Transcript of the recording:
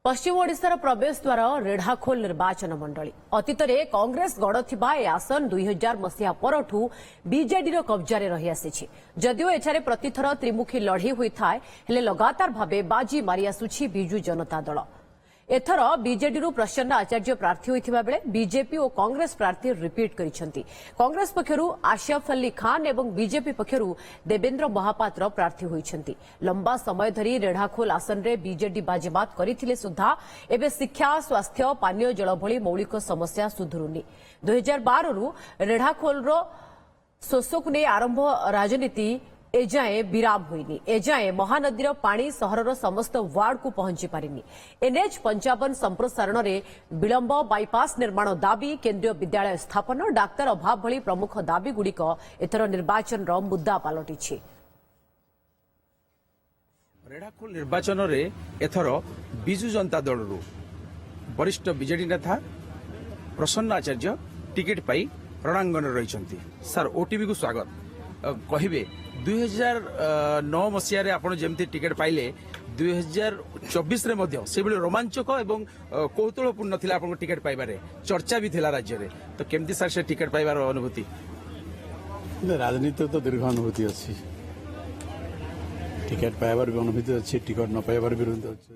पश्चिम ओडिशार प्रवेश द्वार रेढ़ाखोल निर्वाचन मंडली अतीत में कांग्रेस गड़ थिबा ए आसन 2000 मसीहा परठू बीजेडी कब्जारे रही आसी जदिओ एठारे प्रतिथर त्रिमुखी लड़े होता है लगातार भावे बाजी मारी आसुछि बिजु जनता दल। एथर बीजेडी प्रसन्न आचार्य प्रार्थी होता बेले बीजेपी और कांग्रेस प्रार्थी रिपीट करिसेंती। कांग्रेस पक्षरु आशिफ अली खान और बीजेपी पक्षरु देवेंद्र महापात्र प्रार्थी होइछंती। लंबा समय धरी रेढ़ाखोल आसन रे बीजेडी बाजीमात करथिले सुधा एबे शिक्षा स्वास्थ्य पानीय जल भली मौलिक समस्या सुधुरुनी। 2012 रु रेढ़ाखोल शोषक ने आरंभ राजनीति एजाए विराम होइनी। एजाए महानदीर पानी सहरर समस्त वार्ड को पहुंची पारिनी। एनएच 55 संप्रसारण में विलंब, बाईपास निर्माण दाबी, केंद्रीय विद्यालय स्थापन, डाक्तर अभाव भली प्रमुख दाबी गुड़िक एथर निर्वाचन मुद्दा पलटि। रेढ़ाखोल निर्वाचन में एथर बिजु जनता दल वरिष्ठ बीजेडी नेता प्रसन्न आचार्य टिकेट पाई रणांगन रही। सर ओटीवी को स्वागत। कहे 2009 मसीह आप जमी टिकेट पाइले 2024 रे मध्य से रोमांचक एवं कौतूहलपूर्ण थिला आपन टिकेट पाइबारे चर्चा भी थिला राज्य रे, तो केमती सर से टिकेट पाइबार अनुभूति? राजनीति तो दीर्घ अनुभूति अच्छी, टिकेट पाइबार भी अनुभूति अच्छी, टिकेट न पाइबार भी अनुभूति अच्छी।